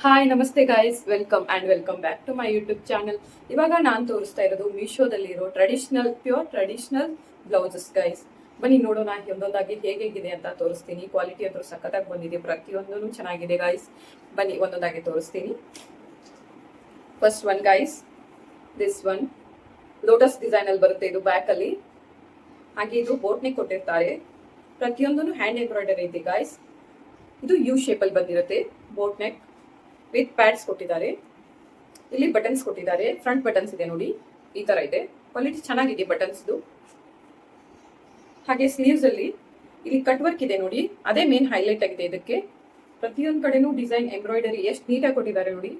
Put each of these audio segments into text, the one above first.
Hi ನಮಸ್ತೆ guys, welcome back to my YouTube channel. ಇವಾಗ ನಾನು ತೋರಿಸ್ತಾ ಇರೋದು ಮೀಶೋದಲ್ಲಿರೋ ಪ್ಯೂರ್ ಟ್ರೆಡಿಷನಲ್ ಬ್ಲೌಸಸ್ ಗೈಸ್. ಬನ್ನಿ ನೋಡೋಣ ಒಂದೊಂದಾಗಿ ಹೇಗಿದೆ ಅಂತ ತೋರಿಸ್ತೀನಿ. ಕ್ವಾಲಿಟಿ ಅಂತೂ ಸಖತ್ತಾಗಿ ಬಂದಿದೆ, ಪ್ರತಿಯೊಂದೂ ಚೆನ್ನಾಗಿದೆ ಗಾಯ್ಸ್. ಬನ್ನಿ ಒಂದೊಂದಾಗಿ ತೋರಿಸ್ತೀನಿ. First one guys, this one lotus design ಅಲ್ಲಿ ಬರುತ್ತೆ. ಇದು ಬ್ಯಾಕ್ ಅಲ್ಲಿ, ಹಾಗೆ ಇದು ಬೋಟ್ನೆಕ್ ಕೊಟ್ಟಿರ್ತಾರೆ. ಪ್ರತಿಯೊಂದೂ ಹ್ಯಾಂಡ್ ಎಂಬ್ರಾಯ್ಡರಿ ಇದೆ ಗಾಯ್ಸ್. ಇದು ಯು ಶೇಪ್ ಅಲ್ಲಿ ಬಂದಿರುತ್ತೆ ಬೋಟ್ ನೆಕ್ ವಿತ್ ಪ್ಯಾಡ್ಸ್ ಕೊಟ್ಟಿದ್ದಾರೆ. ಇಲ್ಲಿ ಬಟನ್ಸ್ ಕೊಟ್ಟಿದ್ದಾರೆ, ಫ್ರಂಟ್ ಬಟನ್ಸ್ ಇದೆ ನೋಡಿ, ಈ ತರ ಇದೆ. ಕ್ವಾಲಿಟಿ ಚೆನ್ನಾಗಿದೆ ಬಟನ್ಸ್ದು. ಹಾಗೆ ಸ್ಲೀವ್ಸ್ ಅಲ್ಲಿ ಇಲ್ಲಿ ಕಟ್ ವರ್ಕ್ ಇದೆ ನೋಡಿ, ಅದೇ ಮೇನ್ ಹೈಲೈಟ್ ಆಗಿದೆ ಇದಕ್ಕೆ. ಪ್ರತಿಯೊಂದು ಕಡೆನೂ ಡಿಸೈನ್ ಎಂಬ್ರಾಯ್ಡರಿ ಎಷ್ಟು ನೀಟಾಗಿ ಕೊಟ್ಟಿದ್ದಾರೆ ನೋಡಿ.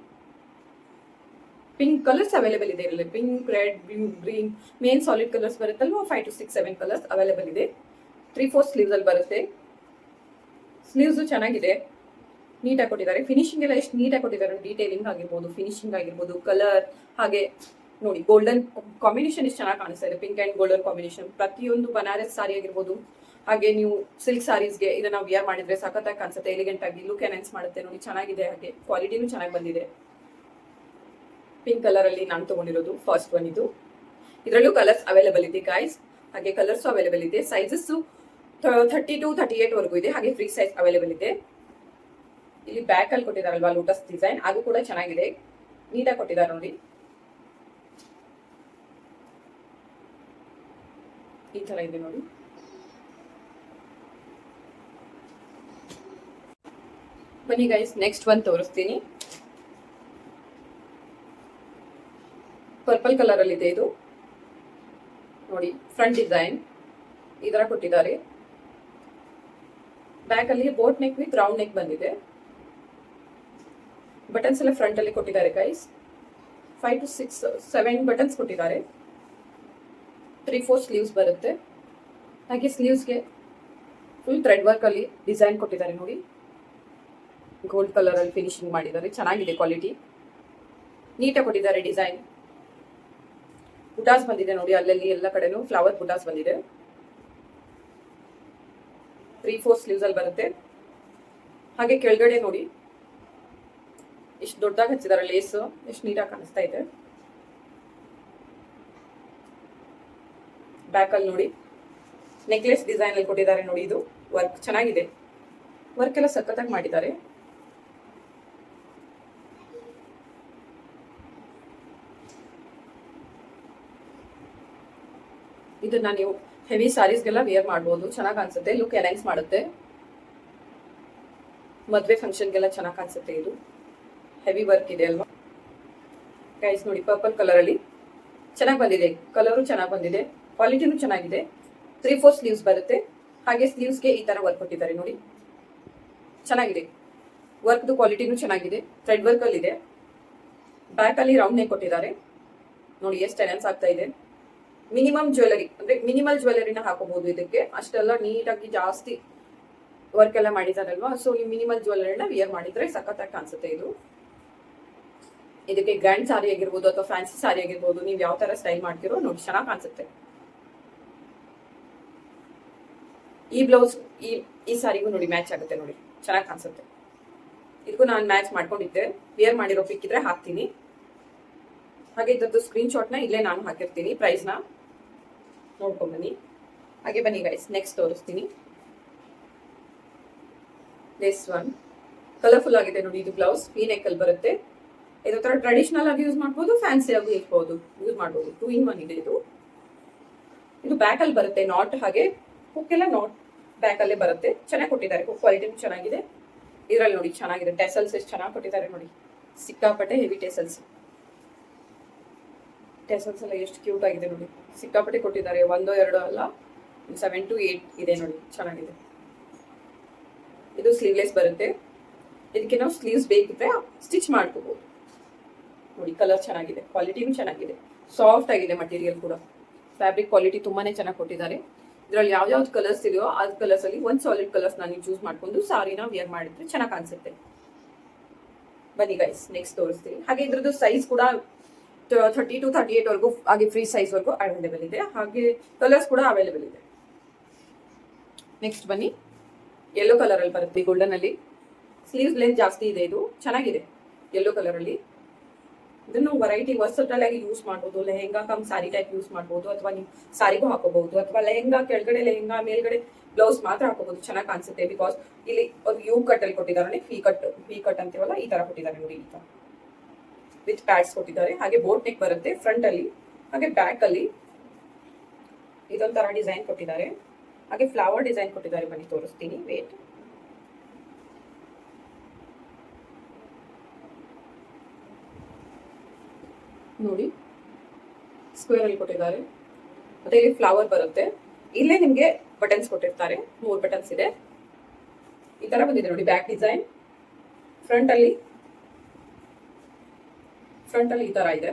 ಪಿಂಕ್ ಕಲರ್ಸ್ ಅವೈಲೇಬಲ್ ಇದೆ ಇಲ್ಲಿ, pink, red, blue, green, main solid colours ಬರುತ್ತಲ್ವಾ, 5 to 6, 7 ಕಲರ್ಸ್ ಅವೈಲೇಬಲ್ ಇದೆ. 3/4 ಸ್ಲೀವ್ಸ್ ಅಲ್ಲಿ ಬರುತ್ತೆ. ಸ್ಲೀವ್ಸ್ ಚೆನ್ನಾಗಿದೆ, ನೀಟಾಗಿ ಕೊಟ್ಟಿದ್ದಾರೆ. ಫಿನಿಶಿಂಗ್ ಎಲ್ಲ ಎಷ್ಟು ನೀಟಾಗಿ ಕೊಟ್ಟಿದ್ದಾರೆ, ಡೀಟೇಲಿಂಗ್ ಆಗಿರ್ಬೋದು, ಫಿನಿಶಿಂಗ್ ಆಗಿರ್ಬೋದು, ಕಲರ್, ಹಾಗೆ ನೋಡಿ ಗೋಲ್ಡನ್ ಕಾಂಬಿನೇಷನ್ ಎಷ್ಟು ಚೆನ್ನಾಗಿ ಕಾಣಿಸ್ತಾ ಇದೆ. Pink and golden combination. ಪ್ರತಿಯೊಂದು ಬನಾರಸ್ ಸಾರಿ ಆಗಿರ್ಬೋದು, ಹಾಗೆ ನೀವು ಸಿಲ್ಕ್ ಸಾರೀಸ್ಗೆ ಇದನ್ನ ವಿಯರ್ ಮಾಡಿದ್ರೆ ಸಖತ್ತಾಗಿ ಕಾಣಿಸುತ್ತೆ, ಎಲಿಗೆಂಟ್ ಆಗಿ ಲುಕ್ ಎನ್ಹಾನ್ಸ್ ಮಾಡುತ್ತೆ ನೋಡಿ, ಚೆನ್ನಾಗಿದೆ. ಹಾಗೆ ಕ್ವಾಲಿಟಿನೂ ಚೆನ್ನಾಗಿ ಬಂದಿದೆ. ಪಿಂಕ್ ಕಲರ್ ಅಲ್ಲಿ ನಾನು ತಗೊಂಡಿರೋದು ಫಸ್ಟ್ ಒನ್ ಇದು. ಇದರಲ್ಲೂ ಕಲರ್ಸ್ ಅವೈಲೇಬಲ್ ಇದೆ ಗಾಯ್ಸ್. ಹಾಗೆ ಕಲರ್ಸ್ ಅವೈಲೇಬಲ್ ಇದೆ. ಸೈಜಸ್ 30 to 38 ವರೆಗೂ ಇದೆ. ಹಾಗೆ ಫ್ರೀ ಸೈಜ್ ಅವೈಲೇಬಲ್ ಇದೆ. ಇಲ್ಲಿ ಬ್ಯಾಕ್ ಅಲ್ಲಿ ಕೊಟ್ಟಿದಾರಲ್ವಾ ಲೋಟಸ್ ಡಿಸೈನ್, ಅದು ಕೂಡ ಚೆನ್ನಾಗಿದೆ, ನೀಟಾಗಿ ಕೊಟ್ಟಿದ್ದಾರೆ ನೋಡಿ. ಈ ತರ ಇದೆ ನೋಡಿ. ಬನ್ನಿ ಗೈಸ್, ನೆಕ್ಸ್ಟ್ ಒನ್ ತೋರಿಸ್ತೀನಿ. ಪರ್ಪಲ್ ಕಲರ್ ಅಲ್ಲಿ ಇದೆ ಇದು ನೋಡಿ. ಫ್ರಂಟ್ ಡಿಸೈನ್ ಈ ತರ ಕೊಟ್ಟಿದ್ದಾರೆ. ಬ್ಯಾಕ್ ಅಲ್ಲಿ boat neck with round neck ಬಂದಿದೆ. ಬಟನ್ಸ್ ಎಲ್ಲ ಫ್ರಂಟ್ ಅಲ್ಲಿ ಕೊಟ್ಟಿದ್ದಾರೆ ಗೈಸ್. 5 to 6, 7 ಬಟನ್ಸ್ ಕೊಟ್ಟಿದ್ದಾರೆ. 3/4 ಸ್ಲೀವ್ಸ್ ಬರುತ್ತೆ. ಹಾಗೆ ಸ್ಲೀವ್ಸ್ಗೆ ಫುಲ್ ಥ್ರೆಡ್ ವರ್ಕ್ ಅಲ್ಲಿ ಡಿಸೈನ್ ಕೊಟ್ಟಿದ್ದಾರೆ ನೋಡಿ. ಗೋಲ್ಡ್ ಕಲರ್ ಅಲ್ಲಿ ಫಿನಿಶಿಂಗ್ ಮಾಡಿದ್ದಾರೆ, ಚೆನ್ನಾಗಿದೆ ಕ್ವಾಲಿಟಿ, ನೀಟಾಗಿ ಕೊಟ್ಟಿದ್ದಾರೆ ಡಿಸೈನ್. ಬುಟಾಸ್ ಬಂದಿದೆ ನೋಡಿ, ಅಲ್ಲಲ್ಲಿ ಎಲ್ಲ ಕಡೆನೂ ಫ್ಲವರ್ ಬುಟಾಸ್ ಬಂದಿದೆ. 3/4 ಸ್ಲೀವ್ಸ್ ಅಲ್ಲಿ ಬರುತ್ತೆ. ಹಾಗೆ ಕೆಳಗಡೆ ನೋಡಿ ಎಷ್ಟು ದೊಡ್ಡದಾಗಿ ಹಚ್ಚಿದ್ದಾರೆ ಲೇಸ್, ಎಷ್ಟು ನೀಟಾಗಿ ಕಾಣಿಸ್ತಾ ಇದೆ. ಬ್ಯಾಕ್ ಅಲ್ಲಿ ನೋಡಿ ನೆಕ್ಲೆಸ್ ಡಿಸೈನ್ ಅಲ್ಲಿ ಕೊಟ್ಟಿದ್ದಾರೆ ನೋಡಿ. ಇದು ವರ್ಕ್ ಚೆನ್ನಾಗಿದೆ, ವರ್ಕ್ ಎಲ್ಲ ಸಖತ್ತಾಗಿ ಮಾಡಿದ್ದಾರೆ. ಇದನ್ನ ನೀವು ಹೆವಿ ಸಾರೀಸ್ಗೆಲ್ಲ ವೇರ್ ಮಾಡ್ಬೋದು, ಚೆನ್ನಾಗಿ ಕಾಣಿಸುತ್ತೆ, ಲುಕ್ ಎನ್ಹಾನ್ಸ್ ಮಾಡುತ್ತೆ. ಮದ್ವೆ ಫಂಕ್ಷನ್ಗೆಲ್ಲ ಚೆನ್ನಾಗಿ ಕಾಣಿಸುತ್ತೆ. ಇದು ಹೆವಿ ವರ್ಕ್ ಇದೆ ಅಲ್ವಾ ಗೈಸ್. ನೋಡಿ ಪರ್ಪಲ್ ಕಲರ್ ಅಲ್ಲಿ ಚೆನ್ನಾಗಿ ಬಂದಿದೆ, ಕಲರು ಚೆನ್ನಾಗಿ ಬಂದಿದೆ, ಕ್ವಾಲಿಟಿನೂ ಚೆನ್ನಾಗಿದೆ. 3/4 ಸ್ಲೀವ್ಸ್ ಬರುತ್ತೆ. ಹಾಗೆ ಸ್ಲೀವ್ಸ್ಗೆ ಈ ತರ ವರ್ಕ್ ಕೊಟ್ಟಿದ್ದಾರೆ ನೋಡಿ, ಚೆನ್ನಾಗಿದೆ. ವರ್ಕ್ದು ಕ್ವಾಲಿಟಿನೂ ಚೆನ್ನಾಗಿದೆ, ಥ್ರೆಡ್ ವರ್ಕ್ ಅಲ್ಲಿ ಇದೆ. ಬ್ಯಾಕ್ ಅಲ್ಲಿ ರೌಂಡ್ ನೆಕ್ ಕೊಟ್ಟಿದ್ದಾರೆ ನೋಡಿ, ಎಷ್ಟು ಎನ್ಹಾನ್ಸ್ ಆಗ್ತಾ ಇದೆ. ಮಿನಿಮಮ್ ಜ್ಯುವೆಲರಿ ಅಂದ್ರೆ ಮಿನಿಮಲ್ ಜ್ಯುವೆಲರಿನ ಹಾಕೋಬಹುದು ಇದಕ್ಕೆ, ಅಷ್ಟೆಲ್ಲ ನೀಟಾಗಿ ಜಾಸ್ತಿ ವರ್ಕ್ ಎಲ್ಲ ಮಾಡಿದಾರಲ್ವಾ. ಸೊ ನೀವು ಮಿನಿಮಲ್ ಜ್ಯುವೆಲರಿನ ವಿಯರ್ ಮಾಡಿದ್ರೆ ಸಖತ್ತಾಗಿ ಕಾಣಿಸುತ್ತೆ ಇದು. ಇದಕ್ಕೆ ಗ್ರ್ಯಾಂಡ್ ಸಾರಿ ಆಗಿರ್ಬೋದು ಅಥವಾ ಫ್ಯಾನ್ಸಿ ಸಾರಿ ಆಗಿರ್ಬೋದು, ನೀವು ಯಾವ ತರ ಸ್ಟೈಲ್ ಮಾಡ್ತಿರೋ ನೋಡಿ, ಚೆನ್ನಾಗಿ ಕಾಣಿಸುತ್ತೆ. ಈ ಬ್ಲೌಸ್ ಈ ಸಾರಿಗೂ ನೋಡಿ ಮ್ಯಾಚ್ ಆಗುತ್ತೆ ನೋಡಿ, ಚೆನ್ನಾಗಿ ಕಾಣಿಸುತ್ತೆ. ಇದಕ್ಕೂ ನಾನು ಮ್ಯಾಚ್ ಮಾಡ್ಕೊಂಡಿದ್ದೆ, ವಿಯರ್ ಮಾಡಿರೋ ಪಿಕ್ ಇದ್ರೆ ಹಾಕ್ತೀನಿ. ಹಾಗೆ ಇದ್ರದ್ದು ಸ್ಕ್ರೀನ್ ಶಾಟ್ನ ಇಲ್ಲೇ ನಾನು ಹಾಕಿರ್ತೀನಿ, ಪ್ರೈಸ್ನ ನೋಡ್ಕೊಂಡ್ ಬನ್ನಿ. ಹಾಗೆ ಬನ್ನಿ ಗೈಸ್, ನೆಕ್ಸ್ಟ್ ತೋರಿಸ್ತೀನಿ. ದಿಸ್ ಒನ್ ಕಲರ್ಫುಲ್ ಆಗಿದೆ ನೋಡಿ. ಇದು ಬ್ಲೌಸ್ ವಿ ನೆಕ್ ಅಲ್ಲಿ ಬರುತ್ತೆ. ಇದು ತರ ಟ್ರೆಡಿಷನಲ್ ಆಗಿ ಯೂಸ್ ಮಾಡ್ಬೋದು, ಫ್ಯಾನ್ಸಿ ಆಗಿ ಯೂಸ್ ಮಾಡ್ಬೋದು. 2 in 1 ಇದೆ ಇದು. ಇದು ಬ್ಯಾಕ್ ಅಲ್ಲಿ ಬರುತ್ತೆ ನಾಟ್, ಹಾಗೆ ಹುಕ್ ಎಲ್ಲ ನಾಟ್ ಬ್ಯಾಕ್ ಅಲ್ಲೇ ಬರುತ್ತೆ. ಚೆನ್ನಾಗಿ ಕೊಟ್ಟಿದ್ದಾರೆ, ಹುಕ್ ಕ್ವಾಲಿಟಿ ಚೆನ್ನಾಗಿದೆ. ಇದರಲ್ಲಿ ನೋಡಿ ಚೆನ್ನಾಗಿದೆ, ಟೆಸಲ್ಸ್ ಎಷ್ಟು ಚೆನ್ನಾಗಿ ಕೊಟ್ಟಿದ್ದಾರೆ ನೋಡಿ, ಸಿಕ್ಕಾಪಟ್ಟೆ ಹೆವಿ ಟೆಸಲ್ಸ್ ಎಲ್ಲ ಎಷ್ಟು ಕ್ಯೂಟ್ ಆಗಿದೆ ನೋಡಿ, ಸಿಕ್ಕಾಪಟ್ಟೆ ಕೊಟ್ಟಿದ್ದಾರೆ. 1 or 2 ಅಲ್ಲ, 7 to 8 ಇದೆ ನೋಡಿ, ಚೆನ್ನಾಗಿದೆ. ಇದು ಸ್ಲೀವ್ಲೆಸ್ ಬರುತ್ತೆ. ಇದಕ್ಕೆ ನಾವು ಸ್ಲೀವ್ಸ್ ಬೇಕಿದ್ರೆ ಸ್ಟಿಚ್ ಮಾಡ್ಕೋಬಹುದು ನೋಡಿ. ಕಲರ್ ಚೆನ್ನಾಗಿದೆ, ಕ್ವಾಲಿಟಿನೂ ಚೆನ್ನಾಗಿದೆ, ಸಾಫ್ಟ್ ಆಗಿದೆ ಮಟೀರಿಯಲ್ ಕೂಡ. ಫ್ಯಾಬ್ರಿಕ್ ಕ್ವಾಲಿಟಿ ತುಂಬಾನೇ ಚೆನ್ನಾಗಿ ಕೊಟ್ಟಿದ್ದಾರೆ. ಇದರಲ್ಲಿ ಯಾವ್ಯಾವ್ದು ಕಲರ್ಸ್ ಇದೆಯೋ ಆ ಕಲರ್ಸ್ ಅಲ್ಲಿ ಒಂದು ಸಾಲಿಡ್ ಕಲರ್ಸ್ ನಾನು ಚೂಸ್ ಮಾಡ್ಕೊಂಡು ಸಾರಿನ ವಿಯರ್ ಮಾಡಿದ್ರೆ ಚೆನ್ನಾಗಿ ಕಾಣಿಸುತ್ತೆ. ಬನ್ನಿ ಗೈಸ್, ನೆಕ್ಸ್ಟ್ ತೋರಿಸ್ತೀನಿ. ಹಾಗೆ ಇದ್ರದ್ದು ಸೈಜ್ ಕೂಡ 30 to 38 ವರೆಗೂ, ಹಾಗೆ ಫ್ರೀ ಸೈಜ್ ವರೆಗೂ ಅವೈಲೇಬಲ್ ಇದೆ. ಹಾಗೆ ಕಲರ್ಸ್ ಕೂಡ ಅವೈಲೇಬಲ್ ಇದೆ. ನೆಕ್ಸ್ಟ್ ಬನ್ನಿ, ಯೆಲ್ಲೋ ಕಲರ್ ಅಲ್ಲಿ ಬರುತ್ತೆ, ಗೋಲ್ಡನ್ ಅಲ್ಲಿ. ಸ್ಲೀವ್ಸ್ ಲೆಂತ್ ಜಾಸ್ತಿ ಇದೆ, ಇದು ಚೆನ್ನಾಗಿದೆ. ಯೆಲ್ಲೋ ಕಲರ್ ಅಲ್ಲಿ. ಇದನ್ನು ವೆರೈಟಿ ವರ್ಸಟೈಲ್ ಆಗಿ ಯೂಸ್ ಮಾಡ್ಬೋದು. ಲೆಹೆಂಗಾ ಕಮ್ ಸಾರಿ ಟೈಪ್ ಯೂಸ್ ಮಾಡ್ಬೋದು, ಅಥವಾ ನೀವು ಸಾರಿಗೂ ಹಾಕೋಬಹುದು, ಅಥವಾ ಲೆಹೆಂಗಾ ಕೆಳಗಡೆ ಲೆಹೆಂಗಾ ಮೇಲ್ಗಡೆ ಬ್ಲೌಸ್ ಮಾತ್ರ ಹಾಕೋಬಹುದು. ಚೆನ್ನಾಗಿ ಕಾಣಿಸುತ್ತೆ. ಬಿಕಾಸ್ ಇಲ್ಲಿ ಒಂದು ಯು ಕಟ್ ಅಲ್ಲಿ ಕೊಟ್ಟಿದ್ದಾರೆ, ಫೀ ಕಟ್ ಅಂತೀವಲ್ಲ ಈ ತರ ಕೊಟ್ಟಿದ್ದಾರೆ ನೋಡಿ. ಈ ತರ ವಿತ್ ಪ್ಯಾಡ್ಸ್ ಕೊಟ್ಟಿದ್ದಾರೆ. ಹಾಗೆ ಬೋಟ್ ನೆಕ್ ಬರುತ್ತೆ ಫ್ರಂಟ್ ಅಲ್ಲಿ. ಹಾಗೆ ಬ್ಯಾಕ್ ಅಲ್ಲಿ ಇದೊಂಥರ ಡಿಸೈನ್ ಕೊಟ್ಟಿದ್ದಾರೆ. ಹಾಗೆ ಫ್ಲವರ್ ಡಿಸೈನ್ ಕೊಟ್ಟಿದ್ದಾರೆ. ಬನ್ನಿ ತೋರಿಸ್ತೀನಿ, ವೇಟ್. ನೋಡಿ, ಸ್ಕ್ವೇರ್ ಅಲ್ಲಿ ಕೊಟ್ಟಿದ್ದಾರೆ. ಮತ್ತೆ ಇಲ್ಲಿ ಫ್ಲವರ್ ಬರುತ್ತೆ. ಇಲ್ಲೇ ನಿಮ್ಗೆ ಬಟನ್ಸ್ ಕೊಟ್ಟಿರ್ತಾರೆ. 3 ಬಟನ್ಸ್ ಇದೆ. ಈ ತರ ಬಂದಿದೆ ನೋಡಿ ಬ್ಯಾಕ್ ಡಿಸೈನ್. ಫ್ರಂಟ್ ಅಲ್ಲಿ ಈ ತರ ಇದೆ.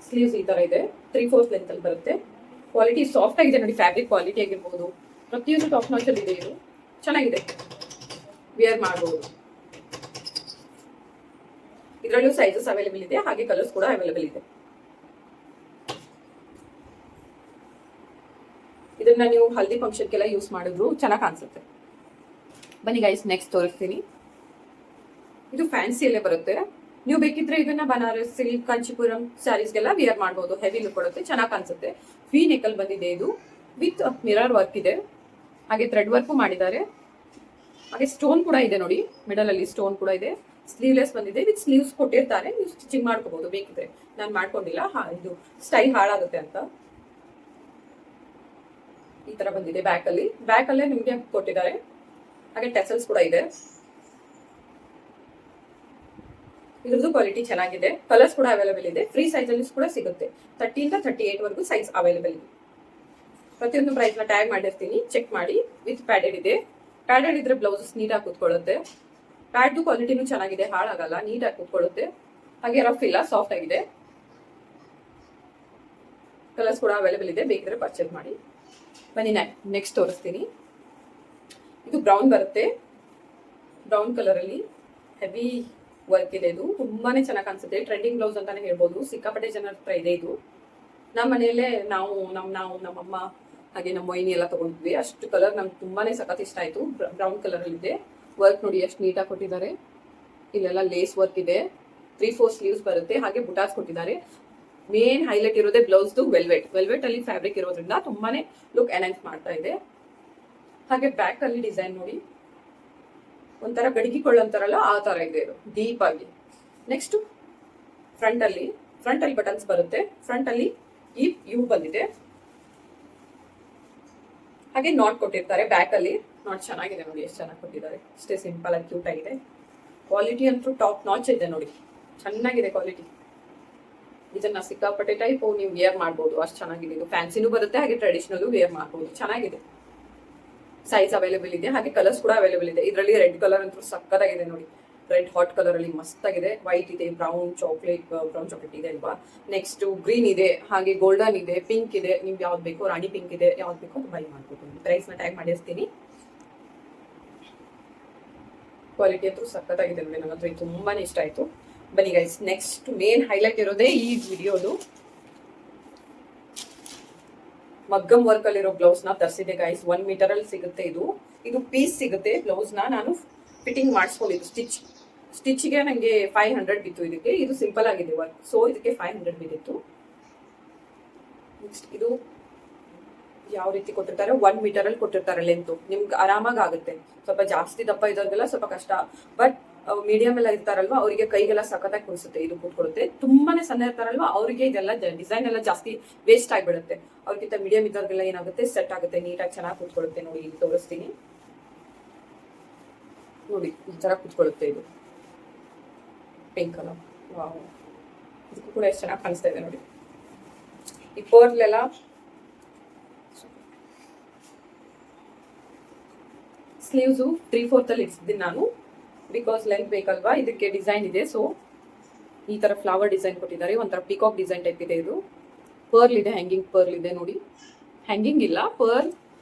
ಸ್ಲೀವ್ಸ್ ಈ ತರ ಇದೆ. 3/4 ಲೆಂತ್ ಅಲ್ಲಿ ಬರುತ್ತೆ. ಕ್ವಾಲಿಟಿ ಸಾಫ್ಟ್ ಆಗಿದೆ ನೋಡಿ. ಫ್ಯಾಬ್ರಿಕ್ ಕ್ವಾಲಿಟಿ ಆಗಿರ್ಬೋದು, ಪ್ರತಿಯೊಂದು ಟಾಪ್ ನಾಚ್ ಅಲ್ಲಿ ಇದೆ. ಇದು ಚೆನ್ನಾಗಿದೆ, ವಿಯರ್ ಮಾಡಬಹುದು. ಇದರಲ್ಲೂ ಸೈಜಸ್ ಅವೈಲೇಬಲ್ ಇದೆ. ಹಾಗೆ ಕಲರ್ಸ್ ಕೂಡ ಅವೈಲೇಬಲ್ ಇದೆ. ಇದನ್ನ ನೀವು ಹಲ್ದಿ ಫಂಕ್ಷನ್ಗೆಲ್ಲ ಯೂಸ್ ಮಾಡಿದ್ರು ಚೆನ್ನಾಗಿ ಕಾಣಿಸುತ್ತೆ. ಬನ್ನಿ ಗೈಸ್, ನೆಕ್ಸ್ಟ್ ತೋರಿಸ್ತೀನಿ. ಇದು ಫ್ಯಾನ್ಸಿಯಲ್ಲೇ ಬರುತ್ತೆ. ನೀವು ಬೇಕಿದ್ರೆ ಇದನ್ನ ಬನಾರಸ್ ಸಿಲ್ಕ್ ಕಾಂಚಿಪುರಂ ಸ್ಯಾರೀಸ್ಗೆಲ್ಲ ವಿಯರ್ ಮಾಡಬಹುದು. ಹೆವಿ ಲುಕ್ ಕೊಡುತ್ತೆ, ಚೆನ್ನಾಗಿ ಕಾಣಿಸುತ್ತೆ. ವಿ ನೆಕಲ್ ಬಂದಿದೆ. ಇದು ವಿತ್ ಮಿರರ್ ವರ್ಕ್ ಇದೆ. ಹಾಗೆ ಥ್ರೆಡ್ ವರ್ಕ್ ಮಾಡಿದ್ದಾರೆ. ಹಾಗೆ ಸ್ಟೋನ್ ಕೂಡ ಇದೆ ನೋಡಿ, ಮಿಡಲ್ ಅಲ್ಲಿ ಸ್ಟೋನ್ ಕೂಡ ಇದೆ. ಸ್ಲೀವ್ಲೆಸ್ ಬಂದಿದೆ. ವಿತ್ ಸ್ಲೀವ್ಸ್ ಕೊಟ್ಟಿರ್ತಾರೆ, ನೀವು ಸ್ಟಿಚಿಂಗ್ ಮಾಡ್ಕೋಬಹುದು ಬೇಕಿದ್ರೆ. ನಾನು ಮಾಡ್ಕೊಂಡಿಲ್ಲ, ಇದು ಸ್ಟೈಲ್ ಹಾಳಾಗುತ್ತೆ ಅಂತ. ಈ ತರ ಬಂದಿದೆ. ಬ್ಯಾಕ್ ಅಲ್ಲೇ ನಿಮ್ಗೆ ಕೊಟ್ಟಿದ್ದಾರೆ. ಹಾಗೆ ಟೆಸಲ್ಸ್ ಕೂಡ ಇದೆ. ಇದ್ರದ್ದು ಕ್ವಾಲಿಟಿ ಚೆನ್ನಾಗಿದೆ. ಕಲರ್ಸ್ ಕೂಡ ಅವೈಲೇಬಲ್ ಇದೆ. ಫ್ರೀ ಸೈಜ್ ಅಲ್ಲಿ ಕೂಡ ಸಿಗುತ್ತೆ. 30 ಇಂದ 38 ವರೆಗೂ ಸೈಜ್ ಅವೈಲೇಬಲ್ ಇದೆ. ಪ್ರತಿಯೊಂದು ಪ್ರೈಸ್ ನ ಟ್ಯಾಗ್ ಮಾಡಿರ್ತೀನಿ, ಚೆಕ್ ಮಾಡಿ. ವಿತ್ ಪ್ಯಾಡೆಡ್ ಇದೆ. ಪ್ಯಾಡೆಡ್ ಇದ್ರೆ ಬ್ಲೌಸಸ್ ನೀಟಾಗಿ ಕೂತ್ಕೊಳ್ಳುತ್ತೆ. ಪ್ಯಾಡ್ದು ಕ್ವಾಲಿಟಿನೂ ಚೆನ್ನಾಗಿದೆ, ಹಾಳಾಗಲ್ಲ, ನೀಟಾಗಿ ಕೂತ್ಕೊಳ್ಳುತ್ತೆ. ಹಾಗೆ ರಫ್ ಇಲ್ಲ, ಸಾಫ್ಟ್ ಆಗಿದೆ. ಕಲರ್ಸ್ ಕೂಡ ಅವೈಲೇಬಲ್ ಇದೆ, ಬೇಕಿದ್ರೆ ಪರ್ಚೇಸ್ ಮಾಡಿ. ಬನ್ನಿ ನೆಕ್ಸ್ಟ್ ತೋರಿಸ್ತೀನಿ. ಇದು ಬ್ರೌನ್ ಬರುತ್ತೆ. ಬ್ರೌನ್ ಕಲರ್ ಅಲ್ಲಿ ಹೆವಿ ವರ್ಕ್ ಇದೆ. ಇದು ತುಂಬಾನೇ ಚೆನ್ನಾಗಿ ಕಾಣಿಸುತ್ತೆ. ಟ್ರೆಂಡಿಂಗ್ ಬ್ಲೌಸ್ ಅಂತಾನೆ ಹೇಳ್ಬೋದು. ಸಿಕ್ಕಾಪಟ್ಟೆ ಜನರ ಹತ್ರ ಇದೆ ಇದು. ನಮ್ಮ ಮನೆಯಲ್ಲೇ ನಮ್ಮಮ್ಮ ಹಾಗೆ ನಮ್ಮ ಮೊಯ್ನಿ ಎಲ್ಲ ತಗೊಂಡ್ವಿ. ಅಷ್ಟು ಕಲರ್ ನಂಗೆ ತುಂಬಾನೇ ಸಖತ್ ಇಷ್ಟ ಆಯ್ತು. ಬ್ರೌನ್ ಕಲರ್ ಅಲ್ಲಿ ಇದೆ. ವರ್ಕ್ ನೋಡಿ ಎಷ್ಟು ನೀಟಾಗಿ ಕೊಟ್ಟಿದ್ದಾರೆ. ಇಲ್ಲೆಲ್ಲ ಲೇಸ್ ವರ್ಕ್ ಇದೆ. 3/4 ಸ್ಲೀವ್ಸ್ ಬರುತ್ತೆ. ಹಾಗೆ ಬುಟಾಸ್ ಕೊಟ್ಟಿದ್ದಾರೆ. ಮೇನ್ ಹೈಲೈಟ್ ಇರೋದೇ ಬ್ಲೌಸ್ದು ವೆಲ್ವೆಟ್ ಅಲ್ಲಿ ಫ್ಯಾಬ್ರಿಕ್ ಇರೋದ್ರಿಂದ ತುಂಬಾನೇ ಲುಕ್ ಎನ್ಹಾನ್ಸ್ ಮಾಡ್ತಾ ಇದೆ. ಹಾಗೆ ಬ್ಯಾಕ್ ಅಲ್ಲಿ ಡಿಸೈನ್ ನೋಡಿ, ಒಂಥರ ಗಡಿಗೆ ಕೊಳ್ಳಂತಾರಲ್ಲ ಆ ತರ ಇದೆ. ಇದು ಡೀಪ್ ಆಗಿ. ನೆಕ್ಸ್ಟ್ ಫ್ರಂಟ್ ಅಲ್ಲಿ ಬಟನ್ಸ್ ಬರುತ್ತೆ. ಫ್ರಂಟ್ ಅಲ್ಲಿ ಈ ಯು ಬಂದಿದೆ. ಹಾಗೆ ನಾಟ್ ಕೊಟ್ಟಿರ್ತಾರೆ. ಬ್ಯಾಕ್ ಅಲ್ಲಿ ನಾಟ್ ಚೆನ್ನಾಗಿದೆ ನೋಡಿ, ಎಷ್ಟು ಚೆನ್ನಾಗಿ ಕೊಟ್ಟಿದ್ದಾರೆ. ಅಷ್ಟೇ ಸಿಂಪಲ್ ಆಗಿ ಕ್ಯೂಟ್ ಆಗಿದೆ. ಕ್ವಾಲಿಟಿ ಅಂತೂ ಟಾಪ್ ನಾಚ್ ಇದೆ ನೋಡಿ, ಚೆನ್ನಾಗಿದೆ ಕ್ವಾಲಿಟಿ. ಇದನ್ನ ಸಿಕ್ಕಾಪಟ್ಟೆ ಟೈಪ್ ನೀವು ವೇರ್ ಮಾಡ್ಬೋದು, ಅಷ್ಟು ಚೆನ್ನಾಗಿದೆ. ಇದು ಫ್ಯಾನ್ಸಿನೂ ಬರುತ್ತೆ, ಹಾಗೆ ಟ್ರೆಡಿಷನಲ್ ವೇರ್ ಮಾಡ್ಬೋದು. ಚೆನ್ನಾಗಿದೆ. ಸೈಜ್ ಅವೈಲೇಬಲ್ ಇದೆ. ಹಾಗೆ ಕಲರ್ಸ್ ಕೂಡ ಅವೈಲೇಬಲ್ ಇದೆ. ಇದರಲ್ಲಿ ರೆಡ್ ಕಲರ್ ಅಂತೂ ಸಕ್ಕತ್ತಾಗಿದೆ ನೋಡಿ. ರೆಡ್ ಹಾಟ್ ಕಲರ್ ಅಲ್ಲಿ ಮಸ್ತ್ ಆಗಿದೆ. ವೈಟ್ ಇದೆ, ಬ್ರೌನ್ ಚಾಕ್ಲೇಟ್ ಇದೆ ಅಲ್ವಾ. ನೆಕ್ಸ್ಟ್ ಗ್ರೀನ್ ಇದೆ, ಹಾಗೆ ಗೋಲ್ಡನ್ ಇದೆ, ಪಿಂಕ್ ಇದೆ. ನಿಮ್ಗೆ ಯಾವ್ದು ಬೇಕೋ, ರಾಣಿ ಪಿಂಕ್ ಇದೆ, ಯಾವ್ದು ಬೇಕೋ ಬೈ ಮಾಡ್ಬೋದು. ಪ್ರೈಸ್ ನ ಟ್ಯಾಗ್ ಮಾಡಿರ್ತೀನಿ. ಕ್ವಾಲಿಟಿ ಅಂತೂ ಸಕ್ಕತ್ತಾಗಿದೆ ನೋಡಿ, ನನಗಂತೂ ತುಂಬಾನೇ ಇಷ್ಟ ಆಯ್ತು. ಬನ್ನಿ ಗೈಸ್, ನೆಕ್ಸ್ಟ್ ಮೇನ್ ಹೈಲೈಟ್ ಇರೋದೇ ಈ ವಿಡಿಯೋದು. ಮಗ್ಗಮ್ ವರ್ಕ್ ಅಲ್ಲಿರೋ ಬ್ಲೌಸ್ ನ ತರಿಸಿದೆ ಗೈಸ್. 1 ಮೀಟರ್ ಅಲ್ಲಿ ಸಿಗುತ್ತೆ. ಇದು ಪೀಸ್ ಸಿಗುತ್ತೆ. ಬ್ಲೌಸ್ ನ ನಾನು ಫಿಟ್ಟಿಂಗ್ ಮಾಡಿಸ್ಕೊಂಡಿದ್ದು. ಸ್ಟಿಚ್ಗೆ ನಂಗೆ 500 ಬಿತ್ತು ಇದಕ್ಕೆ. ಇದು ಸಿಂಪಲ್ ಆಗಿದೆ ವರ್ಕ್, ಸೊ ಇದಕ್ಕೆ 500 ಬಿದ್ದಿತ್ತು. ನೆಕ್ಸ್ಟ್ ಇದು ಯಾವ ರೀತಿ ಕೊಟ್ಟಿರ್ತಾರೆ, 1 ಮೀಟರ್ ಅಲ್ಲಿ ಕೊಟ್ಟಿರ್ತಾರೆ ಲೆಂತ್. ನಿಮ್ಗೆ ಆರಾಮಾಗಿ ಆಗುತ್ತೆ. ಸ್ವಲ್ಪ ಜಾಸ್ತಿ ದಪ್ಪ ಇದ್ದವ್ರಿಗೆಲ್ಲ ಸ್ವಲ್ಪ ಕಷ್ಟ, ಬಟ್ ಮೀಡಿಯಂ ಎಲ್ಲ ಇರ್ತಾರಲ್ವಾ ಅವರಿಗೆ ಕೈಗೆಲ್ಲ ಸಖತ್ತಾಗಿ ಕುಡಿಸುತ್ತೆ. ಇದು ಕೂತ್ಕೊಳ್ಳುತ್ತೆ. ತುಂಬಾನೇ ಸಣ್ಣ ಇರ್ತಾರಲ್ವಾ ಅವರಿಗೆ ಇದೆಲ್ಲ ಡಿಸೈನ್ ಎಲ್ಲ ಜಾಸ್ತಿ ವೇಸ್ಟ್ ಆಗಿಬಿಡುತ್ತೆ. ಅವ್ರಿಗಿಂತ ಮೀಡಿಯಂ ಇದ್ದವ್ರಿಗೆಲ್ಲ ಏನಾಗುತ್ತೆ, ಸೆಟ್ ಆಗುತ್ತೆ, ನೀಟಾಗಿ ಚೆನ್ನಾಗಿ ಕೂತ್ಕೊಳ್ಳುತ್ತೆ. ನೋಡಿ ಇಲ್ಲಿ ತೋರಿಸ್ತೀನಿ ನೋಡಿ, ಈ ತರ ಕೂತ್ಕೊಳ್ಳುತ್ತೆ. ಇದು ಪಿಂಕ್ ಕಲರ್, ವಾವ್, ಇದಕ್ಕೂ ಕೂಡ ಎಷ್ಟು ಚೆನ್ನಾಗಿ ಕಾಣಿಸ್ತಾ ಇದೆ ನೋಡಿ. ಈ ಪರ್ಲೆಲ್ಲ ಸ್ಲೀವ್ಸು 3/4 ಅಲ್ಲಿ ಇಡ್ಸಿದ್ದೀನಿ ನಾನು, ಬಿಕಾಸ್ ಲೆಂತ್ ಬೇಕಲ್ವಾ. ಇದಕ್ಕೆ ಡಿಸೈನ್ ಇದೆ. ಸೊ ಈ ತರ ಫ್ಲವರ್ ಡಿಸೈನ್ ಕೊಟ್ಟಿದ್ದಾರೆ. ಒಂಥರ ಪಿಕಾಕ್ ಡಿಸೈನ್ ಟೈಪ್ ಇದೆ. ಇದು ಪರ್ಲ್ ಇದೆ, ಹ್ಯಾಂಗಿಂಗ್ ಪರ್ಲ್ ಇದೆ ನೋಡಿ. ಹ್ಯಾಂಗಿಂಗ್ ಇಲ್ಲ, ಪರ್ಲ್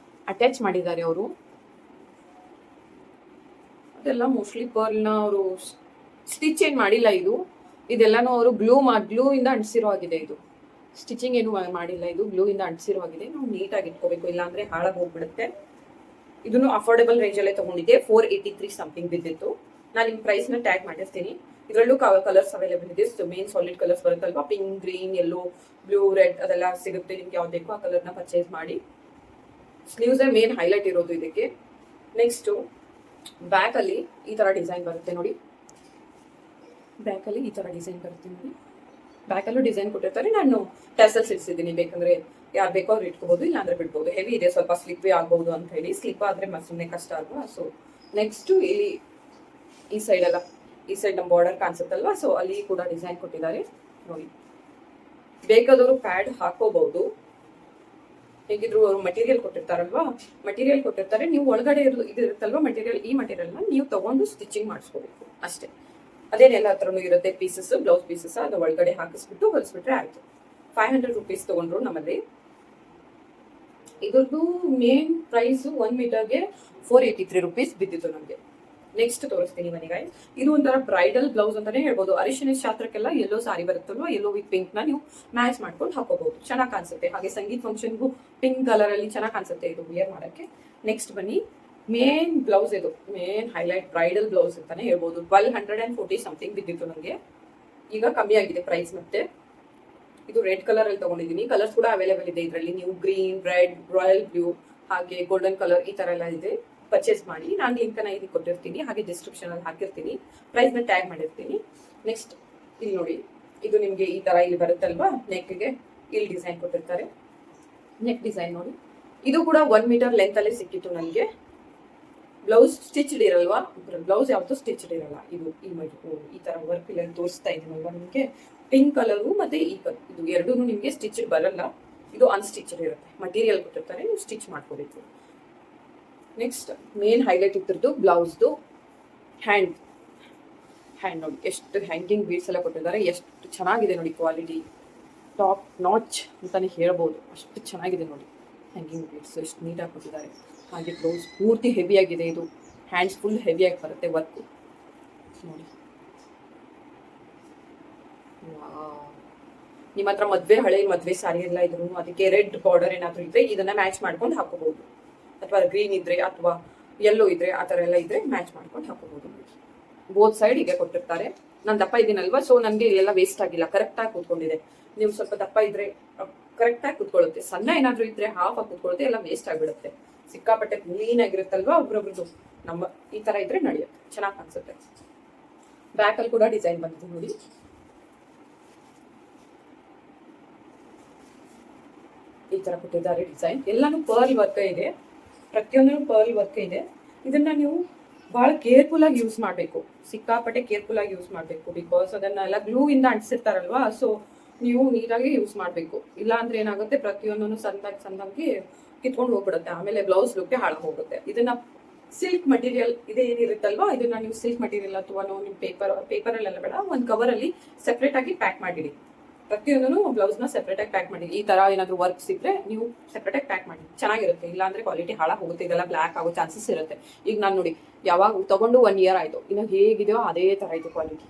ಅಟ್ಯಾಚ್ ಮಾಡಿದ್ದಾರೆ ಅವರು. ಅದೆಲ್ಲ ಮೋಸ್ಟ್ಲಿ ಪರ್ಲ್ನ ಅವರು ಸ್ಟಿಚ್ ಏನು ಮಾಡಿಲ್ಲ. ಇದೆಲ್ಲಾನು ಅವರು ಗ್ಲೂ ಇಂದ ಅಂಟಿಸಿರೋ ಆಗಿದೆ. ಇದು ಸ್ಟಿಚಿಂಗ್ ಏನು ಮಾಡಿಲ್ಲ. ಇದು ಗ್ಲೂ ಇಂದ ಅಂಟಿಸಿರೋ ಆಗಿದೆ. ನಾವು ನೀಟಾಗಿ ಇಟ್ಕೋಬೇಕು, ಇಲ್ಲಾಂದ್ರೆ ಹಾಳಾಗಿ ಹೋಗ್ಬಿಡುತ್ತೆ. ಇದನ್ನು ಅಫೋರ್ಡಬಲ್ ರೇಂಜ್ ಅಲ್ಲೇ ತಗೊಂಡಿದ್ದೆ, 483 ಸಮಥಿಂಗ್ ಬಿದ್ದಿತ್ತು. ನಾನು ನಿಮ್ ಪ್ರೈಸ್ ನ ಟ್ಯಾಗ್ ಮಾಡಿರ್ತೀನಿ. ಇದರಲ್ಲೂ ಕಲರ್ಸ್ ಅವೈಲೇಬಲ್ ಇದೆ. ಮೇನ್ ಸಾಲಿಡ್ ಕಲರ್ಸ್ ಬರುತ್ತಲ್ವಾ, pink, green, yellow, blue, red ಅದೆಲ್ಲ ಸಿಗುತ್ತೆ. ನಿಮ್ಗೆ ಯಾವ್ದು ಬೇಕೋ ಆ ಕಲರ್ನ ಪರ್ಚೇಸ್ ಮಾಡಿ. ಸ್ಲೀವ್ಸ್ ಮೇನ್ ಹೈಲೈಟ್ ಇರೋದು ಇದಕ್ಕೆ. ನೆಕ್ಸ್ಟ್ ಬ್ಯಾಕ್ ಅಲ್ಲಿ ಈ ತರ ಡಿಸೈನ್ ಬರುತ್ತೆ ನೋಡಿ. ಬ್ಯಾಕ್ ಅಲ್ಲಿ ಈ ತರ ಡಿಸೈನ್ ಬರುತ್ತೆ ನೋಡಿ. ಬ್ಯಾಕ್ ಅಲ್ಲೂ ಡಿಸೈನ್ ಕೊಟ್ಟಿರ್ತಾರೆ. ನಾನು ಟ್ಯಾಸಲ್ಸ್ ಇಡ್ಸಿದ್ದೀನಿ, ಬೇಕಂದ್ರೆ ಯಾರು ಬೇಕೋ ಅವ್ರು ಇಟ್ಕೋಬಹುದು, ಇಲ್ಲಾಂದ್ರೆ ಬಿಡ್ಬೋದು. ಹೆವಿ ಇದೆ, ಸ್ವಲ್ಪ ಸ್ಲಿಪ್ಪೇ ಆಗ್ಬಹುದು ಅಂತ ಹೇಳಿ. ಸ್ಲಿಪ್ ಆದ್ರೆ ಸುಮ್ಮನೆ ಕಷ್ಟ ಅಲ್ವಾ. ಸೊ ನೆಕ್ಸ್ಟ್ ಇಲ್ಲಿ ಈ ಸೈಡ್ ಅಲ್ಲ, ಈ ಸೈಡ್ ನಮ್ಮ ಬಾರ್ಡರ್ ಕಾಣಿಸುತ್ತಲ್ವಾ, ಸೊ ಅಲ್ಲಿ ಕೂಡ ಡಿಸೈನ್ ಕೊಟ್ಟಿದ್ದಾರೆ ನೋಡಿ. ಬೇಕಾದವರು ಪ್ಯಾಡ್ ಹಾಕೋಬಹುದು. ಹೇಗಿದ್ರು ಅವರು ಮಟೀರಿಯಲ್ ಕೊಟ್ಟಿರ್ತಾರಲ್ವಾ, ಮಟೀರಿಯಲ್ ಕೊಟ್ಟಿರ್ತಾರೆ. ನೀವು ಒಳಗಡೆ ಇರುತ್ತಲ್ವಾ ಮಟೀರಿಯಲ್, ಈ ಮಟೀರಿಯಲ್ನ ನೀವು ತಗೊಂಡು ಸ್ಟಿಚಿಂಗ್ ಮಾಡಿಸ್ಕೋಬೇಕು ಅಷ್ಟೇ. ಅದೇನೆಲ್ಲ ಹತ್ರನೂ ಇರುತ್ತೆ ಪೀಸಸ್, ಬ್ಲೌಸ್ ಪೀಸಸ್, ಅದು ಒಳಗಡೆ ಹಾಕಿಸ್ಬಿಟ್ಟು ಹೊಲಿಸ್ಬಿಟ್ರೆ ಆಯ್ತು. 500 ರುಪೀಸ್ ತಗೊಂಡ್ರು ನಮ್ಮಲ್ಲಿ. ಇದ್ರದ್ದು ಮೇನ್ ಪ್ರೈಸ್ 1 ಮೀಟರ್ಗೆ 483 ರುಪೀಸ್ ಬಿದ್ದಿತ್ತು ನಮಗೆ. ನೆಕ್ಸ್ಟ್ ತೋರಿಸ್ತೀನಿ ಬನ್ನಿ ಗೈಸ್. ಇದು ಒಂಥರ ಬ್ರೈಡಲ್ ಬ್ಲೌಸ್ ಅಂತಾನೆ ಹೇಳ್ಬೋದು. ಅರಿಶಿನ ಶಾಸ್ತ್ರಕ್ಕೆಲ್ಲ ಯೆಲ್ಲೋ ಸಾರಿ ಬರುತ್ತಲ್ವಾ, ಯೆಲ್ಲೋ ವಿತ್ ಪಿಂಕ್ ನ ನೀವು ಮ್ಯಾಚ್ ಮಾಡ್ಕೊಂಡು ಹಾಕೋಬಹುದು, ಚೆನ್ನಾಗಿ ಕಾಣಿಸುತ್ತೆ. ಹಾಗೆ ಸಂಗೀತ್ ಫಂಕ್ಷನ್ಗೂ ಪಿಂಕ್ ಕಲರ್ ಅಲ್ಲಿ ಚೆನ್ನಾಗಿ ಕಾಣಿಸುತ್ತೆ ಇದು ವಿಯರ್ ಮಾಡಕ್ಕೆ. ನೆಕ್ಸ್ಟ್ ಬನ್ನಿ, ಮೇನ್ ಬ್ಲೌಸ್ ಇದು, ಮೇನ್ ಹೈಲೈಟ್ ಬ್ರೈಡಲ್ ಬ್ಲೌಸ್ ಅಂತಾನೆ ಹೇಳ್ಬೋದು. 1240 ಸಮಥಿಂಗ್ ಬಿದ್ದಿತ್ತು ನನಗೆ. ಈಗ ಕಮ್ಮಿ ಆಗಿದೆ ಪ್ರೈಸ್ ಮತ್ತೆ. ಇದು ರೆಡ್ ಕಲರ್ ಅಲ್ಲಿ ತಗೊಂಡಿದ್ದೀನಿ. ಕಲರ್ಸ್ ಕೂಡ ಅವೈಲೇಬಲ್ ಇದೆ ಇದರಲ್ಲಿ. ನೀವು ಗ್ರೀನ್, ರೆಡ್, ರಾಯಲ್ ಬ್ಲೂ, ಹಾಗೆ ಗೋಲ್ಡನ್ ಕಲರ್ ಈ ತರ ಎಲ್ಲ ಇದೆ. ಪರ್ಚೇಸ್ ಮಾಡಿ. ನಾನು ಲಿಂಕ್ ನ ಇಲ್ಲಿ ಕೊಟ್ಟಿರ್ತೀನಿ, ಹಾಗೆ ಡಿಸ್ಕ್ರಿಪ್ಷನ್ ಅಲ್ಲಿ ಹಾಕಿರ್ತೀನಿ. ಪ್ರೈಸ್ ನ ಟ್ಯಾಗ್ ಮಾಡಿರ್ತೀನಿ. ನೆಕ್ಸ್ಟ್ ಇಲ್ಲಿ ನೋಡಿ, ಇದು ನಿಮ್ಗೆ ಈ ತರ ಇಲ್ಲಿ ಬರುತ್ತಲ್ವಾ, ನೆಕ್ಗೆ ಇಲ್ಲಿ ಡಿಸೈನ್ ಕೊಟ್ಟಿರ್ತಾರೆ. ನೆಕ್ ಡಿಸೈನ್ ನೋಡಿ. ಇದು ಕೂಡ 1 ಮೀಟರ್ ಲೆಂತ್ ಅಲ್ಲಿ ಸಿಕ್ಕಿತ್ತು ನನಗೆ. ಬ್ಲೌಸ್ ಸ್ಟಿಚ್ಡ್ ಇರಲ್ವಾ, ಬ್ಲೌಸ್ ಯಾವತ್ತೂ ಸ್ಟಿಚ್ಡ್ ಇರಲ್ಲ. ಇದು ಈ ತರ ವರ್ಕ್ ಇಲ್ಲ ತೋರಿಸ್ತಾ ಇದೀನಲ್ವಾ ನಿಮ್ಗೆ. ಪಿಂಕ್ ಕಲರು ಮತ್ತೆ ಈ ಕಲರ್, ಇದು ಎರಡೂ ನಿಮ್ಗೆ ಸ್ಟಿಚ್ಡ್ ಬರಲ್ಲ. ಇದು ಅನ್ಸ್ಟಿಚ್ಡ್ ಇರುತ್ತೆ. ಮಟೀರಿಯಲ್ ಕೊಟ್ಟಿರ್ತಾರೆ, ನೀವು ಸ್ಟಿಚ್ ಮಾಡ್ಕೋಬೇಕು. ನೆಕ್ಸ್ಟ್ ಮೇನ್ ಹೈಲೈಟ್ ಇದ್ರದ್ದು ಬ್ಲೌಸ್ದು ಹ್ಯಾಂಡ್ ನೋಡಿ. ಎಷ್ಟು ಹ್ಯಾಂಗಿಂಗ್ ಬೀಡ್ಸ್ ಎಲ್ಲ ಕೊಟ್ಟಿದ್ದಾರೆ, ಎಷ್ಟು ಚೆನ್ನಾಗಿದೆ ನೋಡಿ. ಕ್ವಾಲಿಟಿ ಟಾಪ್ ನಾಚ್ ಅಂತಾನೆ ಹೇಳ್ಬೋದು, ಅಷ್ಟು ಚೆನ್ನಾಗಿದೆ ನೋಡಿ. ಹ್ಯಾಂಗಿಂಗ್ ಬೀಡ್ಸ್ ಎಷ್ಟು ನೀಟಾಗಿ ಕೊಟ್ಟಿದ್ದಾರೆ. ಹಾಗೆ ಬ್ಲೌಸ್ ಪೂರ್ತಿ ಹೆವಿ ಆಗಿದೆ. ಇದು ಹ್ಯಾಂಡ್ಸ್ ಫುಲ್ ಹೆವಿಯಾಗಿ ಬರುತ್ತೆ ವರ್ಕ್ ನೋಡಿ. ನಿಮ್ಮ ಹತ್ರ ಹಳೆ ಮದ್ವೆ ಸಾರಿ ಎಲ್ಲ ಇದ್ರು, ಅದಕ್ಕೆ ರೆಡ್ ಬಾರ್ಡರ್ ಏನಾದ್ರು ಇದ್ರೆ ಇದನ್ನ ಮ್ಯಾಚ್ ಮಾಡ್ಕೊಂಡು ಹಾಕೋಬಹುದು. ಅಥವಾ ಗ್ರೀನ್ ಇದ್ರೆ ಅಥವಾ ಯೆಲ್ಲೋ ಇದ್ರೆ ಆ ತರ ಎಲ್ಲ ಇದ್ರೆ ಮ್ಯಾಚ್ ಮಾಡ್ಕೊಂಡು ಹಾಕೋಬಹುದು. ಬೋತ್ ಸೈಡ್ ಹೀಗೆ ಕೊಟ್ಟಿರ್ತಾರೆ. ನಾನು ದಪ್ಪ ಇದ್ದೀನಲ್ವಾ, ಸೊ ನನಗೆ ಇಲ್ಲೆಲ್ಲ ವೇಸ್ಟ್ ಆಗಿಲ್ಲ, ಕರೆಕ್ಟ್ ಆಗಿ ಕೂತ್ಕೊಂಡಿದೆ. ನೀವು ಸ್ವಲ್ಪ ದಪ್ಪ ಇದ್ರೆ ಕರೆಕ್ಟ್ ಆಗಿ ಕೂತ್ಕೊಳ್ಳುತ್ತೆ. ಸಣ್ಣ ಏನಾದ್ರು ಇದ್ರೆ ಹಾಫ್ ಆಗಿ ಕೂತ್ಕೊಳ್ಳುತ್ತೆ, ಎಲ್ಲ ವೇಸ್ಟ್ ಆಗಿಬಿಡುತ್ತೆ. ಸಿಕ್ಕಾಪಟ್ಟೆ ಕ್ಲೀನ್ ಆಗಿರುತ್ತಲ್ವಾ ಒಬ್ರೊಬ್ರದ್ದು. ನಮ್ಮ ಈ ತರ ಇದ್ರೆ ನಡೆಯುತ್ತೆ, ಚೆನ್ನಾಗಿ ಕಾಣಿಸುತ್ತೆ. ಬ್ಯಾಕ್ ಅಲ್ಲಿ ಕೂಡ ಡಿಸೈನ್ ಬಂದಿದೆ ನೋಡಿ. ಈ ತರ ಕೊಟ್ಟಿದ್ದಾರೆ ಡಿಸೈನ್. ಎಲ್ಲಾನು ಪರ್ಲ್ ವರ್ಕ್ ಇದೆ, ಪ್ರತಿಯೊಂದು ಪರ್ಲ್ ವರ್ಕ್ ಇದೆ. ಇದನ್ನ ನೀವು ಬಹಳ ಕೇರ್ಫುಲ್ ಆಗಿ ಯೂಸ್ ಮಾಡಬೇಕು, ಸಿಕ್ಕಾಪಟ್ಟೆ ಕೇರ್ಫುಲ್ ಆಗಿ ಯೂಸ್ ಮಾಡಬೇಕು. ಬಿಕಾಸ್ ಅದನ್ನೆಲ್ಲ ಗ್ಲೂ ಇಂದ ಅಂಟಿಸಿರ್ತಾರಲ್ವಾ, ಸೊ ನೀವು ನೀಟಾಗಿ ಯೂಸ್ ಮಾಡಬೇಕು. ಇಲ್ಲ ಅಂದ್ರೆ ಏನಾಗುತ್ತೆ, ಪ್ರತಿಯೊಂದನ್ನು ಸಂದಾಗಿ ಕಿತ್ಕೊಂಡು ಹೋಗ್ಬಿಡುತ್ತೆ. ಆಮೇಲೆ ಬ್ಲೌಸ್ ಲುಕ್ ಹಾಳು ಹೋಗುತ್ತೆ. ಇದನ್ನ ಸಿಲ್ಕ್ ಮಟೀರಿಯಲ್ ಇದೆ ಏನಿರುತ್ತಲ್ವಾ, ಇದನ್ನ ನೀವು ಸಿಲ್ಕ್ ಮಟೀರಿಯಲ್ ಅಥವಾ ನೀವು ಪೇಪರಲ್ಲೆಲ್ಲ ಬೇಡ, ಒಂದು ಕವರ್ ಅಲ್ಲಿ ಸೆಪರೇಟ್ ಆಗಿ ಪ್ಯಾಕ್ ಮಾಡಿಡಿ. ಪ್ರತಿಯೊಂದನ್ನು ಬ್ಲೌಸ್ ನ ಸೆಪರೇಟ್ ಆಗಿ ಪ್ಯಾಕ್ ಮಾಡಿ. ಈ ತರ ಏನಾದ್ರು ವರ್ಕ್ ಸಿಕ್ಕರೆ ನೀವು ಸೆಪರೇಟ್ ಆಗಿ ಪ್ಯಾಕ್ ಮಾಡಿ, ಚೆನ್ನಾಗಿರುತ್ತೆ. ಇಲ್ಲ ಅಂದ್ರೆ ಕ್ವಾಲಿಟಿ ಹಾಳಾಗಿ ಹೋಗುತ್ತೆ, ಇದೆಲ್ಲ ಬ್ಲಾಕ್ ಆಗೋ ಚಾನ್ಸಸ್ ಇರುತ್ತೆ. ಈಗ ನಾನು ನೋಡಿ, ಯಾವಾಗ ತಗೊಂಡು 1 ಇಯರ್ ಆಯ್ತು, ಇನ್ನು ಹೇಗಿದೆಯೋ ಅದೇ ತರ ಇದೆ ಕ್ವಾಲಿಟಿ.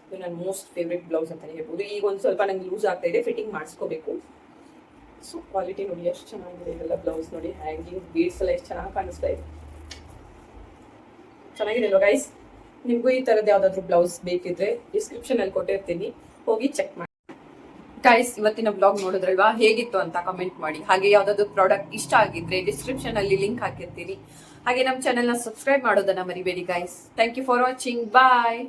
ಇದು ನನ್ನ ಮೋಸ್ಟ್ ಫೇವ್ರೆಟ್ ಬ್ಲೌಸ್ ಅಂತಾನೆ ಹೇಳ್ಬೋದು. ಈಗ ಒಂದು ಸ್ವಲ್ಪ ನಂಗೆ ಲೂಸ್ ಆಗ್ತಾ ಇದೆ, ಫಿಟ್ಟಿಂಗ್ ಮಾಡಿಸ್ಕೋಬೇಕು. ಸೊ ಕ್ವಾಲಿಟಿ ನೋಡಿ ಎಷ್ಟು ಚೆನ್ನಾಗಿದೆ. ಇದೆಲ್ಲ ಬ್ಲೌಸ್ ನೋಡಿ, ಹ್ಯಾಂಗಿಂಗ್ ಬೀಡ್ಸ್ ಎಲ್ಲ ಎಷ್ಟು ಚೆನ್ನಾಗಿ ಕಾಣಿಸ್ತಾ ಇದೆ. ಚೆನ್ನಾಗಿದೆ ಅಲ್ವಾ ಗೈಸ್? ನಿಮಗೂ ಈ ತರದ್ದು ಯಾವ್ದಾದ್ರು ಬ್ಲೌಸ್ ಬೇಕಿದ್ರೆ ಡಿಸ್ಕ್ರಿಪ್ಷನ್ ಅಲ್ಲಿ ಕೊಟ್ಟಿರ್ತೀನಿ, ಹೋಗಿ ಚೆಕ್ ಮಾಡಿ. ಗೈಸ್, ಇವತ್ತಿನ ಬ್ಲಾಗ್ ನೋಡಿದ್ರಲ್ವಾ, ಹೇಗಿತ್ತು ಅಂತ ಕಮೆಂಟ್ ಮಾಡಿ. ಹಾಗೆ ಯಾವ್ದಾದ್ರು ಪ್ರಾಡಕ್ಟ್ ಇಷ್ಟ ಆಗಿದ್ರೆ ಡಿಸ್ಕ್ರಿಪ್ಷನ್ ಅಲ್ಲಿ ಲಿಂಕ್ ಹಾಕಿರ್ತೀನಿ. ಹಾಗೆ ನಮ್ಮ ಚಾನೆಲ್ ನ ಸಬ್ಸ್ಕ್ರೈಬ್ ಮಾಡೋದನ್ನ ಮರಿಬೇಡಿ guys. Thank you for watching. Bye.